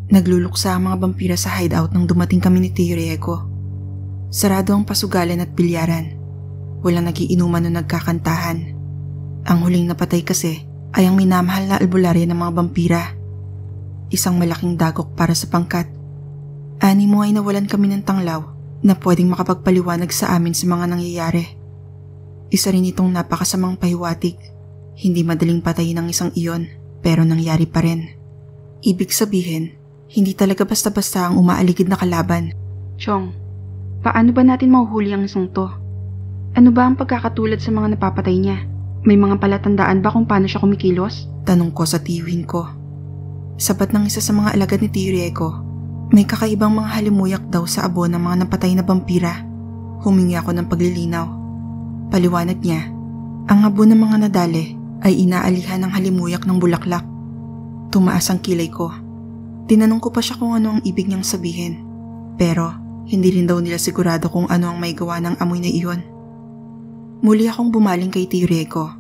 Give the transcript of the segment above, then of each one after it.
Nagluluksa ang mga vampira sa hideout nang dumating kami ni Tio Riego. Sarado ang pasugalan at bilyaran. Walang nagiinuman o nagkakantahan. Ang huling napatay kasi ay ang minamahal na albularya ng mga vampira. Isang malaking dagok para sa pangkat. Animo ay nawalan kami ng tanglaw na pwedeng makapagpaliwanag sa amin sa mga nangyayari. Isa rin itong napakasamang pahiwatig. Hindi madaling patayin ang isang iyon, pero nangyari pa rin. Ibig sabihin, hindi talaga basta-basta ang umaaligid na kalaban. Chong, paano ba natin mahuhuli ang isang to? Ano ba ang pagkakatulad sa mga napapatay niya? May mga palatandaan ba kung paano siya kumikilos? Tanong ko sa tiyuhin ko. Sapat ng isa sa mga alagad ni Tio Riego, may kakaibang mga halimuyak daw sa abo ng mga napatay na vampira. Humingi ako ng paglilinaw. Paliwanag niya, ang abo ng mga nadali ay inaalihan ng halimuyak ng bulaklak. Tumaas ang kilay ko. Tinanong ko pa siya kung ano ang ibig niyang sabihin. Pero hindi rin daw nila sigurado kung ano ang may gawa ng amoy na iyon. Muli akong bumaling kay Tio Riego.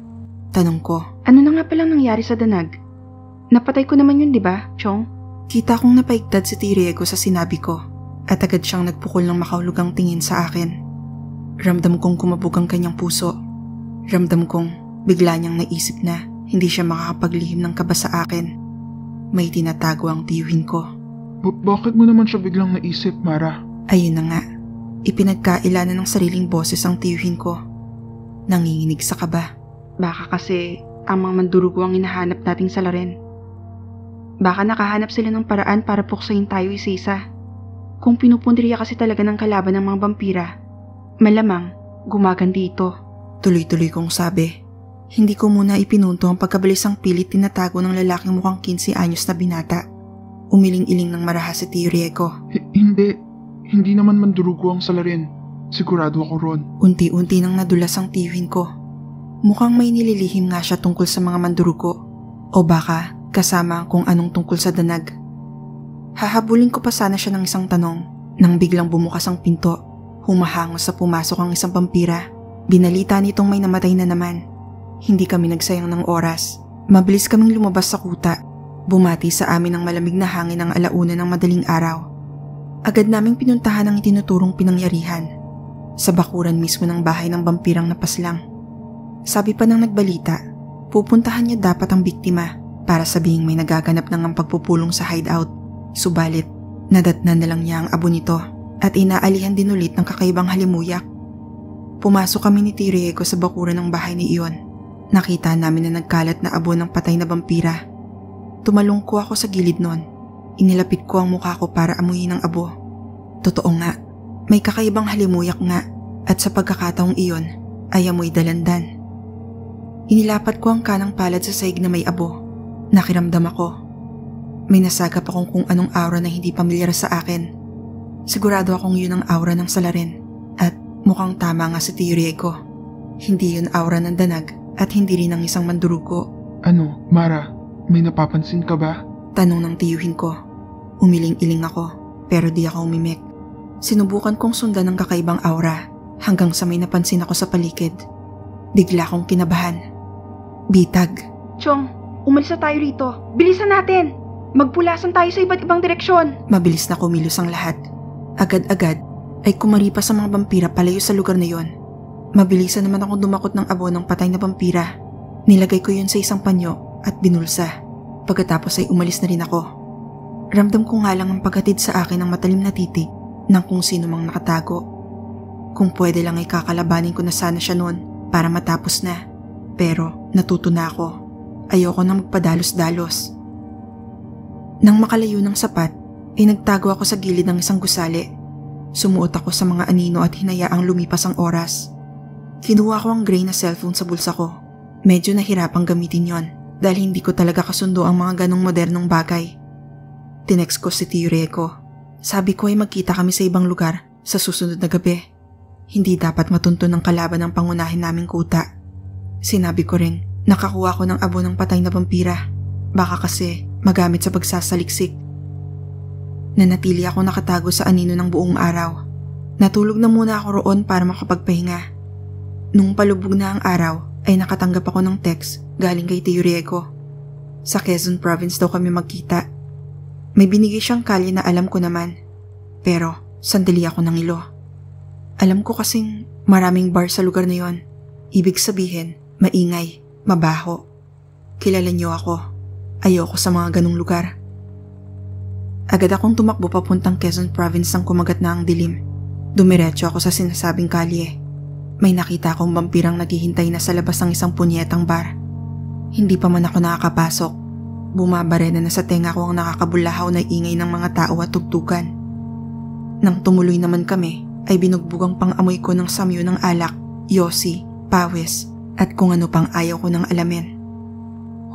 Tanong ko, ano na nga palang nangyari sa danag? Napatay ko naman yun, di ba, Chong? Kita kong napaigtad si Tio Riego sa sinabi ko at agad siyang nagpukol ng makahulugang tingin sa akin. Ramdam kong kumabog ang kanyang puso. Ramdam kong bigla niyang naisip na hindi siya makakapaglihim ng kaba sa akin. May tinatago ang tiyuhin ko. Bakit mo naman siya biglang naisip, Mara? Ayun na nga. Ipinagkailanan ng sariling boses ang tiyuhin ko. Nanginginig sa kaba. Baka kasi ang mga mandurugo ang hinahanap nating salarin. Baka nakahanap sila ng paraan para puksain tayo isa-isa. Kung pinupundriya kasi talaga ng kalaban ng mga vampira, malamang gumaganti ito. Tuloy-tuloy kong sabi. Hindi ko muna ipinunto ang pagkabalisang pilit tinatago ng lalaking mukhang 15 anyos na binata. Umiling-iling ng marahas si Tio Riego. Hindi naman mandurugo ang salarin. Sigurado ako ron. Unti-unti nang nadulas ang tiyuhin ko. Mukhang may nililihim nga siya tungkol sa mga mandurugo. O baka kasama kung anong tungkol sa danag. Hahabulin ko pa sana siya ng isang tanong nang biglang bumukas ang pinto. Humahangos sa pumasok ang isang vampira. Binalita nitong may namatay na naman. Hindi kami nagsayang ng oras. Mabilis kaming lumabas sa kuta. Bumati sa amin ang malamig na hangin ng alauna ng madaling araw. Agad naming pinuntahan ang itinuturong pinangyarihan. Sa bakuran mismo ng bahay ng vampirang napaslang. Sabi pa ng nagbalita, pupuntahan niya dapat ang biktima para sabihing may nagaganap ng ang pagpupulong sa hideout. Subalit, nadatnan na lang niya ang abo nito at inaalihan din ulit ng kakaibang halimuyak. Pumasok kami ni Tio Riego sa bakuran ng bahay ni Ion. Nakita namin na nagkalat na abo ng patay na vampira. Tumalungko ako sa gilid nun. Inilapit ko ang mukha ko para amuyin ang abo. Totoo nga, may kakaibang halimuyak nga at sa pagkakataong iyon ay amoy dalandan. Inilapat ko ang kanang palad sa sahig na may abo. Nakiramdam ako. May nasagap akong kung anong aura na hindi pamilyar sa akin. Sigurado akong yun ang aura ng salarin at mukhang tama nga si Tio Riego. Hindi yun aura ng danag at hindi rin ng isang mandurugo. Ano, Mara, may napapansin ka ba? Tanong ng tiyuhin ko. Umiling-iling ako pero di ako umimik. Sinubukan kong sundan ng kakaibang aura hanggang sa may napansin ako sa paligid. Bigla akong kinabahan. Bitag. Chong, umalis na tayo rito. Bilisan natin! Magpulasan tayo sa iba't ibang direksyon. Mabilis na kumilos ang lahat. Agad-agad ay kumaripas sa mga vampira palayo sa lugar na yon. Mabilisan naman akong dumakot ng abo ng patay na vampira. Nilagay ko yun sa isang panyo at binulsa. Pagkatapos ay umalis na rin ako. Ramdam ko nga lang ang paghatid sa akin ng matalim na titig ng kung sino mang nakatago. Kung pwede lang ay kakalabanin ko na sana siya noon para matapos na. Pero natuto na ako. Ayoko nang magpadalos-dalos. Nang makalayo ng sapat, ay nagtago ako sa gilid ng isang gusali. Sumuot ako sa mga anino at hinayaang lumipas ang oras. Kinuha ko ang gray na cellphone sa bulsa ko. Medyo nahirapang gamitin yon dahil hindi ko talaga kasundo ang mga ganong modernong bagay. Tinext ko si Tio Riego. Sabi ko ay magkita kami sa ibang lugar sa susunod na gabi. Hindi dapat matunto ng kalaban ang pangunahin naming kuta. Sinabi ko rin, nakakuha ko ng abo ng patay na vampira. Baka kasi magamit sa pagsasaliksik. Nanatili ako nakatago sa anino ng buong araw. Natulog na muna ako roon para makapagpahinga. Nung palubog na ang araw, ay nakatanggap ako ng text galing kay Tio Riego. Sa Quezon Province daw kami magkita. May binigay siyang kalye na alam ko naman. Pero sandali ako nangilo. Alam ko kasing maraming bar sa lugar na yon. Ibig sabihin, maingay, mabaho. Kilala niyo ako. Ayoko sa mga ganong lugar. Agad akong tumakbo papuntang Quezon Province nang kumagat na ang dilim. Dumiretso ako sa sinasabing kalye. May nakita akong vampirang naghihintay na sa labas ng isang punyetang bar. Hindi pa man ako nakakapasok. Bumabarena na sa tenga ko ang nakakabulahaw na ingay ng mga tao at tugtugan. Nang tumuloy naman kami, ay binugbugang pang-amoy ko ng samyo ng alak, yosi, pawis, at kung ano pang ayaw ko nang alamin.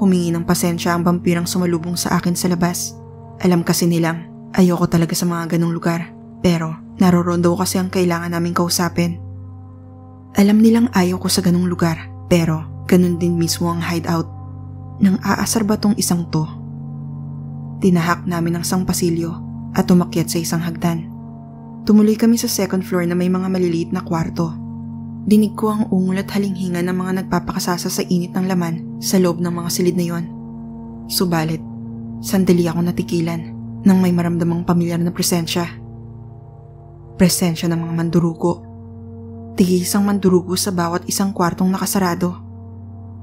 Humingi ng pasensya ang vampirang sumalubong sa akin sa labas. Alam kasi nilang ayoko talaga sa mga ganong lugar, pero naroon daw kasi ang kailangan naming kausapin. Alam nilang ayaw ko sa ganong lugar, pero ganun din mismo ang hideout. Nang aasar ba tong isang to? Tinahak namin ang pasilyo at umakyat sa isang hagdan. Tumuloy kami sa second floor na may mga maliliit na kwarto. Dinig ko ang ungol at halinghinga ng mga nagpapakasasa sa init ng laman sa loob ng mga silid na yon. Subalit, sandali ako natikilan nang may maramdamang pamilyar na presensya. Presensya ng mga mandurugo. Tig-isang mandurugo sa bawat isang kwartong nakasarado.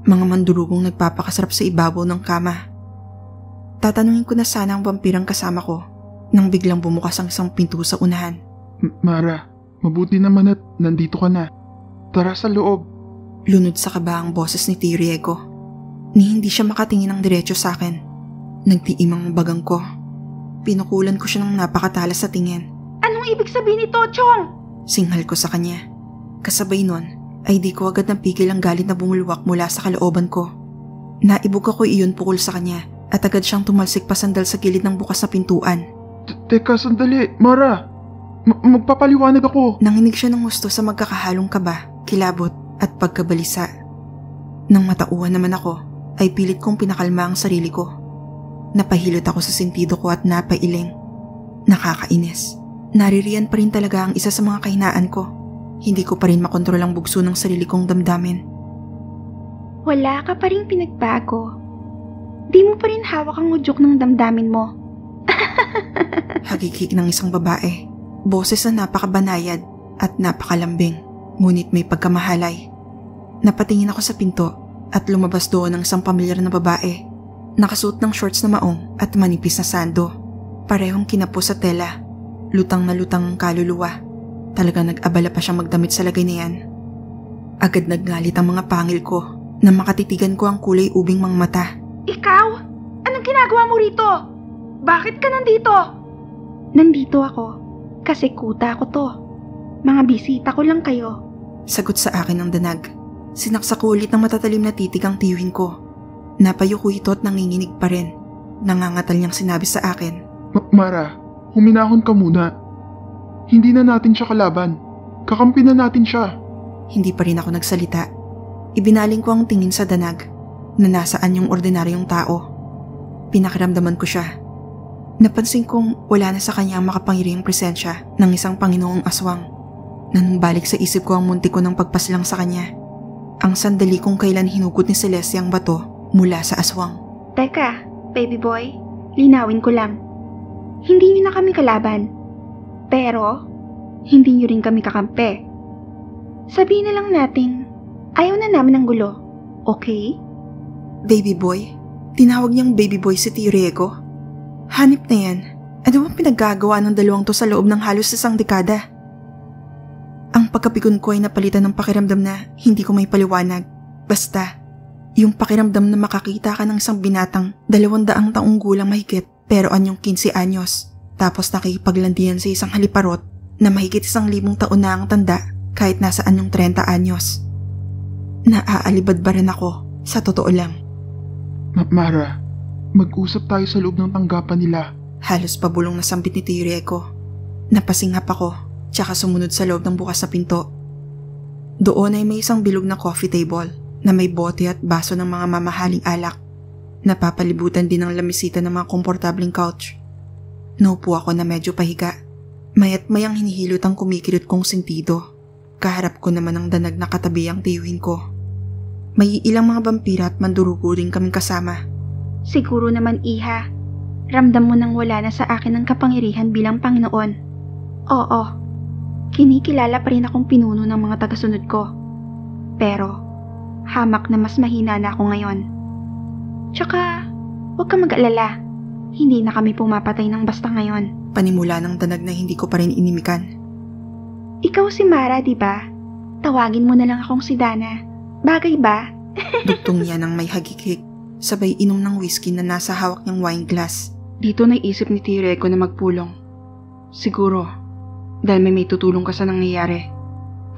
Mga mandurugong nagpapakasarap sa ibabaw ng kama. Tatanungin ko na sana ang vampirang kasama ko nang biglang bumukas ang isang pinto sa unahan. Mara, mabuti naman at nandito ka na. Tara sa loob. Lunod sa kaba ang boses ni Tiriego. Ni hindi siya makatingin ng diretso sa akin. Nagtiim ang bagang ko. Pinukulan ko siya ng napakatalas sa tingin. Anong ibig sabihin nito, Chong? Singhal ko sa kanya. Kasabay nun, ay di ko agad napigil ang galit na bumulwak mula sa kalooban ko. Naibog ako iyon pukol sa kanya at agad siyang tumalsik pasandal sa gilid ng bukas na pintuan. Teka, sandali, Mara. Magpapaliwanag ako. Nanginig siya ng gusto sa magkakahalong kaba, kilabot at pagkabalisa. Nang matauhan naman ako, ay pilit kong pinakalma ang sarili ko. Napahilot ako sa sentido ko at napailing. Nakakainis. Naririyan pa rin talaga ang isa sa mga kahinaan ko. Hindi ko pa rin makontrol ang bugso ng sarili kong damdamin. Wala ka pa rin pinagbago. Di mo pa rin hawak ang udyok ng damdamin mo. Hagikik ng isang babae. Boses na napakabanayad at napakalambing, ngunit may pagkamahalay. Napatingin ako sa pinto at lumabas doon ang isang pamilyar na babae. Nakasuot ng shorts na maong at manipis na sando. Parehong kinapos sa tela. Lutang na lutang ang kaluluwa. Talagang nag-abala pa siyang magdamit sa lagay na yan. Agad naggalit ang mga pangil ko na makatitigan ko ang kulay ubing mga mata. Ikaw? Anong ginagawa mo rito? Bakit ka nandito? Nandito ako kasi kuta ko to. Mga bisita ko lang kayo. Sagot sa akin ng danag. Sinaksak ko ulit ng matatalim na titig ang tiyuhin ko. Napayuko ito at nanginginig pa rin. Nangangatal niyang sinabi sa akin. Mara, huminahon ka muna. Hindi na natin siya kalaban. Kakampi na natin siya. Hindi pa rin ako nagsalita. Ibinaling ko ang tingin sa danag na nasaan yung ordinaryong tao. Pinakiramdaman ko siya. Napansin kong wala na sa kanya ang makapangyarihang presensya ng isang Panginoong aswang. Nanumbalik sa isip ko ang munti ko ng pagpasilang sa kanya. Ang sandali kung kailan hinugot ni Celeste ang bato mula sa aswang. Teka, baby boy, linawin ko lang. Hindi niyo na kami kalaban. Pero, hindi niyo rin kami kakampi. Sabihin na lang nating, ayaw na namin ng gulo. Okay? Baby boy? Tinawag niyang baby boy si Tiriego? Hanip na yan. Ano bang pinaggagawa ng dalawang to sa loob ng halos isang dekada? Ang pagkapikon ko ay napalitan ng pakiramdam na hindi ko may paliwanag. Basta, yung pakiramdam na makakita ka ng isang binatang 200 taong gulang mahigit pero anyong 15 anyos. Tapos nakikipaglandian sa isang haliparot na mahigit 1,000 taon na ang tanda kahit nasaan yung 30 anyos. Naaalibad ba rin ako, sa totoo lang. Mara, mag-usap tayo sa loob ng tanggapan nila. Halos pabulong na sambit ni Tiriego. Napasingap ako, tsaka sumunod sa loob ng bukas na pinto. Doon ay may isang bilog na coffee table na may bote at baso ng mga mamahaling alak. Napapalibutan din ng lamisita ng mga komportabling couch. Naupo ako na medyo pahiga. Mayat mayang hinihilot ang kumikilot kong sentido. Kaharap ko naman ang danag na katabi ang tiyuhin ko. May ilang mga vampira at mandurugo rin kaming kasama. Siguro naman, Iha. Ramdam mo nang wala na sa akin ang kapangyarihan bilang Panginoon. Oo, kinikilala pa rin akong pinuno ng mga tagasunod ko. Pero, hamak na mas mahina na ako ngayon. Tsaka, huwag ka mag-alala. Hindi na kami pumapatay ng basta ngayon. Panimula ng Danag na hindi ko pa rin inimikan. Ikaw si Mara, di ba? Tawagin mo na lang akong si Dana. Bagay ba? Dugtong niya ng may hagikik, sabay inom ng whiskey na nasa hawak niyang wine glass. Dito naisip ni Tireko na magpulong. Siguro, dahil may tutulong ka sa nangyayari.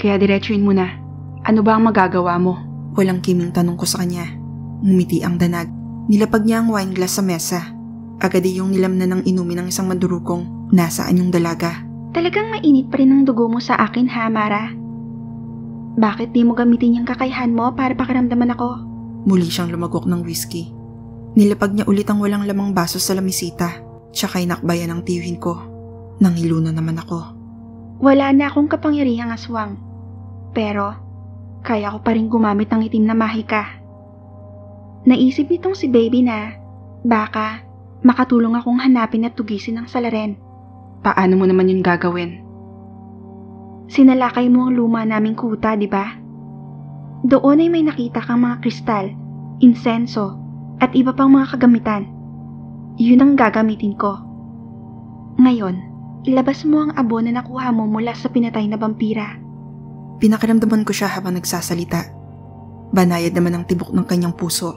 Kaya diretsuin mo na. Ano ba ang magagawa mo? Walang kiming tanong ko sa kanya. Ngumiti ang Danag. Nilapag niya ang wine glass sa mesa. Agad yung nilamnan ng inumin ng isang mandurukong nasaan yung dalaga. Talagang mainit pa rin ang dugo mo sa akin, ha, Mara? Bakit di mo gamitin yung kakayahan mo para pakiramdaman ako? Muli siyang lumagok ng whiskey. Nilapag niya ulit ang walang lamang baso sa lamisita, tsaka inakbayan ang tiwin ko. Nangilo na naman ako. Wala na akong kapangyarihang aswang. Pero, kaya ko pa rin gumamit ng itim na mahika. Naisip nitong si Baby na, baka, makatulong akong hanapin at tugisin ang salaren. Paano mo naman yun gagawin? Sinalakay mo ang luma naming kuta, di ba? Doon ay may nakita kang mga kristal, insenso, at iba pang mga kagamitan. Yun ang gagamitin ko. Ngayon, ilabas mo ang abo na nakuha mo mula sa pinatay na vampira. Pinakiramdaman ko siya habang nagsasalita. Banayad naman ang tibok ng kanyang puso.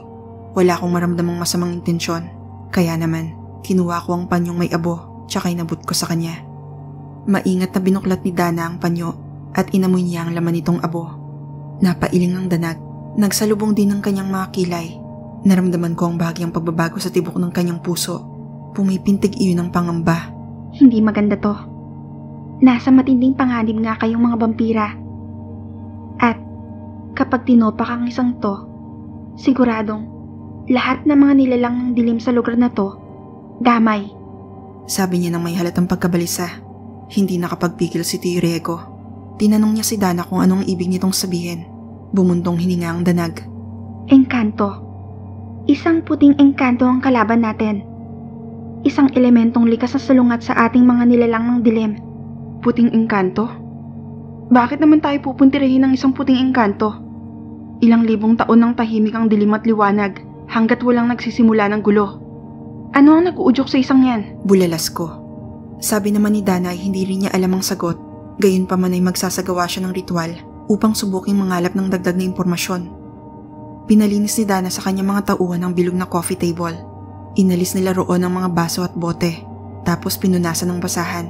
Wala akong maramdamang masamang intensyon. Kaya naman, kinuha ko ang panyong may abo, tsaka inabot ko sa kanya. Maingat na binuklat ni Dana ang panyo at inamoy niya ang laman nitong abo. Napailing ng Danag. Nagsalubong din ng kanyang mga kilay. Naramdaman ko ang bahagyang pagbabago sa tibok ng kanyang puso. Pumipintig iyon ng pangamba. Hindi maganda to. Nasa matinding panganib nga kayong mga vampira. At kapag tinopak ang isang to, siguradong lahat ng mga nilalang ng dilim sa lugar na to, damay. Sabi niya nang may halatang pagkabalisa. Hindi nakapagpigil si Tireko. Tinanong niya si Dana kung anong ibig nitong sabihin. Bumuntong hininga ang Danag. Engkanto. Isang puting engkanto ang kalaban natin. Isang elementong likas na salungat sa ating mga nilalang ng dilim. Puting engkanto? Bakit naman tayo pupuntirahin ng isang puting engkanto? Ilang libong taon ng tahimik ang dilim at liwanag hanggat walang nagsisimula ng gulo. Ano ang nag-uudyok sa isang yan? Bulalas ko. Sabi naman ni Dana ay hindi rin niya alam ang sagot. Gayon pa man ay magsasagawa siya ng ritual upang subuking mangalap ng dagdag na impormasyon. Pinalinis ni Dana sa kanyang mga tauhan ng bilog na coffee table. Inalis nila roon ang mga baso at bote, tapos pinunasan ng basahan.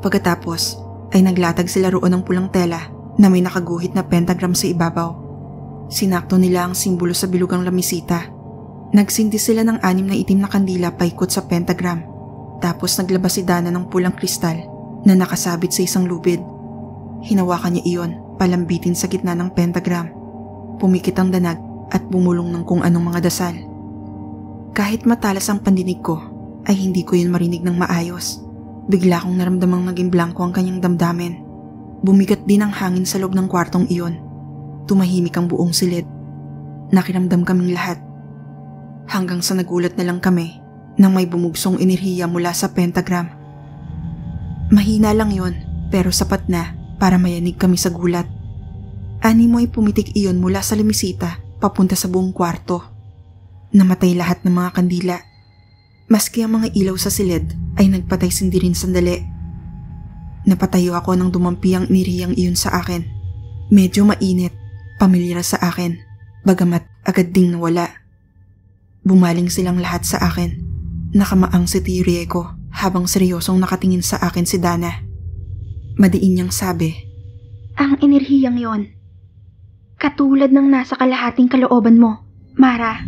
Pagkatapos, ay naglatag sila roon ng pulang tela na may nakaguhit na pentagram sa ibabaw. Sinakto nila ang simbolo sa bilugang lamisita. Nagsindi sila ng 6 na itim na kandila paikot sa pentagram. Tapos naglabas si Dana ng pulang kristal na nakasabit sa isang lubid. Hinawakan niya iyon, palambitin sa gitna ng pentagram. Pumikit ang Danag at bumulong ng kung anong mga dasal. Kahit matalas ang pandinig ko, ay hindi ko yun marinig ng maayos. Bigla kong naramdamang naging blanko ang kanyang damdamin. Bumigat din ang hangin sa loob ng kwartong iyon. Tumahimik ang buong silid. Nakiramdam kaming lahat. Hanggang sa nagulat na lang kami nang may bumugsong enerhiya mula sa pentagram. Mahina lang yon, pero sapat na para mayanig kami sa gulat. Animo ay pumitik iyon mula sa lamisita papunta sa buong kwarto. Namatay lahat ng mga kandila. Maski ang mga ilaw sa silid ay nagpatay sindi rin sandali. Napatayo ako nang dumampi ang iniriyang iyon sa akin. Medyo mainit, pamilyar sa akin, bagamat agad ding nawala. Bumaling silang lahat sa akin. Nakamaang si Tireko habang seryosong nakatingin sa akin si Dana. Madiin niyang sabi, "Ang enerhiyang yon, katulad ng nasa kalahating kalooban mo, Mara."